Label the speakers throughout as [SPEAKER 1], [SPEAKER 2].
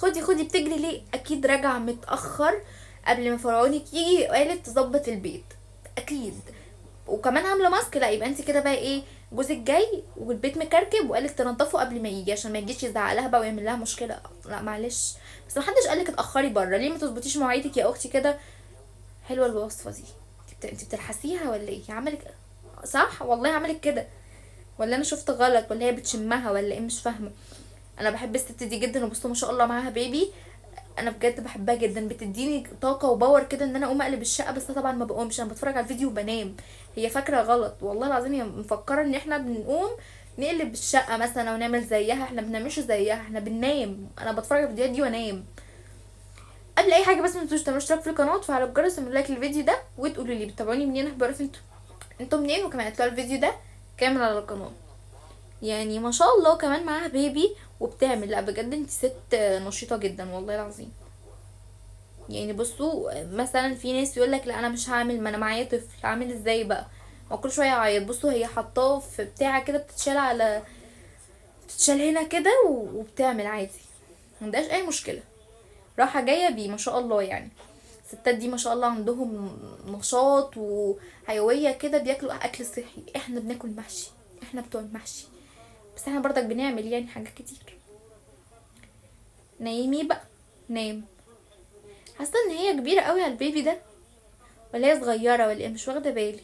[SPEAKER 1] خدي خدي، بتجري ليه؟ اكيد راجعه متاخر قبل ما فرعونك يجي وقالت تظبط البيت اكيد. وكمان عامله ماسك، لا يبقى انت كده بقى ايه، جوزك جاي والبيت مكركب وقالك تنضفه قبل ما يجي عشان ما يجيش يزعق لها بقى ويعمل لها مشكله. لا معلش، بس ما حدش قالك اتاخري بره، ليه ما تظبطيش مواعيدك يا اختي كده؟ حلوه الوصفه دي. انت بتلحسيها ولا ايه؟ عملك صح والله، عملك كده ولا انا شفت غلط ولا هي بتشمها ولا ايه؟ مش فاهمه. انا بحب الست دي جدا، وبصوا ما شاء الله معاها بيبي. انا بجد بحبها جدا، بتديني طاقه وباور كده ان انا اقوم اقلب الشقه، بس أنا طبعا ما بقومش، انا بتفرج على الفيديو وبنام. هي فاكره غلط والله العظيم، هي مفكره ان احنا بنقوم نقلب الشقه مثلا ونعمل زيها. احنا بنعملش زيها، احنا بننام. انا بتفرج على الفيديوهات دي وانام. قبل اي حاجه بس ما تنسوش تعملوا اشتراك في القناه وتفعلوا الجرس وتعملوا لايك للفيديو ده، وتقولوا لي بتتابعوني منين، احب اعرف انتوا منين، وكمان هتلاقوا الفيديو ده كامل على القناه. يعني ما شاء الله كمان معاها بيبي وبتعمل. لا بجد انت ست نشيطه جدا والله العظيم. يعني بصوا مثلا في ناس يقول لك لا انا مش هعمل، ما انا معايا طفل، هعمل ازاي بقى؟ ما كل شويه يعيط. بصوا هي حطاه في بتاعه كده بتتشال على، بتتشال هنا كده وبتعمل عادي، ما عندهاش اي مشكله، راحه جايه بيه ما شاء الله. يعني الستات دي ما شاء الله عندهم نشاط وحيويه كده، بياكلوا اكل صحي. احنا بناكل محشي، احنا بتوع المحشي، بس احنا برضك بنعمل يعني حاجات كتير. نايمي بقى، نام. حاسه ان هي كبيره قوي على البيبي ده ولا هي صغيره ولا ايه؟ مش واخده بالي.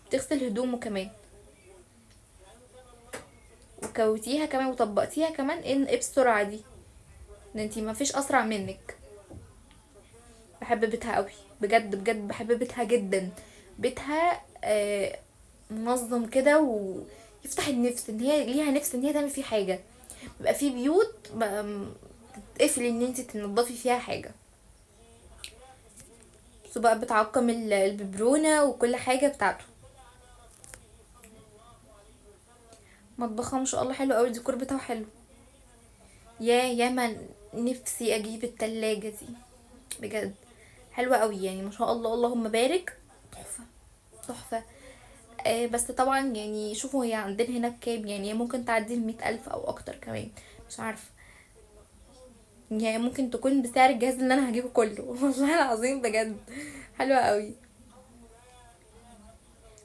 [SPEAKER 1] بتغسل هدومه كمان وكوتيها كمان وطبقتيها كمان. ايه بسرعه دي؟ ده انتي ما فيش اسرع منك. بحب بيتها قوي بجد بجد، بحب بيتها جدا. بيتها منظم كده ويفتح النفس، ان هي ليها نفس ان هي تعمل فيه حاجه. بيبقى في بيوت تقفلي ان انتي تنضفي فيها حاجه. بس بقى بتعقم الببرونه وكل حاجه بتاعته. مطبخها ما شاء الله حلو قوي، الديكور بتاعه حلو. يا من نفسي اجيب التلاجة دي بجد، حلوة قوي يعني ما شاء الله، اللهم بارك. تحفة تحفة. بس طبعا يعني شوفوا هي عندنا هنا بكام، يعني هي ممكن تعدي 100,000 او اكتر كمان، مش عارفة. يعني ممكن تكون بسعر الجهاز اللي انا هجيبه كله والله العظيم بجد. حلوة قوي.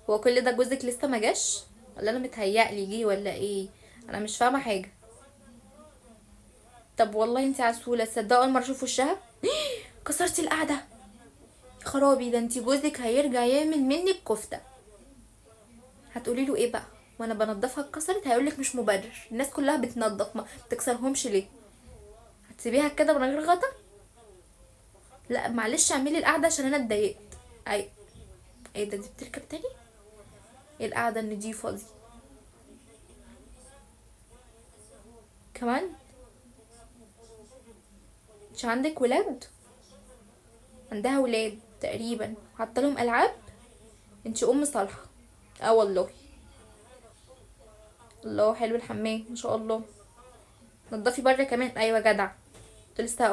[SPEAKER 1] هو كل ده جوزك لسه ما جاش ولا انا متهيألي جه ولا ايه؟ انا مش فاهمة حاجة. طب والله انتي عسولة، تصدقوا اول مرة اشوف وشها. كسرتي القعدة. خرابي، ده انتي جوزك هيرجع يعمل منك كفتة. هتقولي له ايه بقى وانا بنضفها اتكسرت؟ هيقولك مش مبرر، الناس كلها بتنضف، ما بتكسرهمش ليه؟ هتسيبيها كده من غير غطا؟ لا معلش اعملي القعده عشان انا اتضايقت. اي ايه ده؟ دي بتركب تاني؟ ايه القعده النضيفه دي كمان؟ مش عندك ولاد؟ عندها ولاد تقريبا، حاطه لهم العاب. انتي ام صالحه. اه والله. الله حلو الحمام ما شاء الله. نضفي بره كمان، ايوه جدع. كنت لسه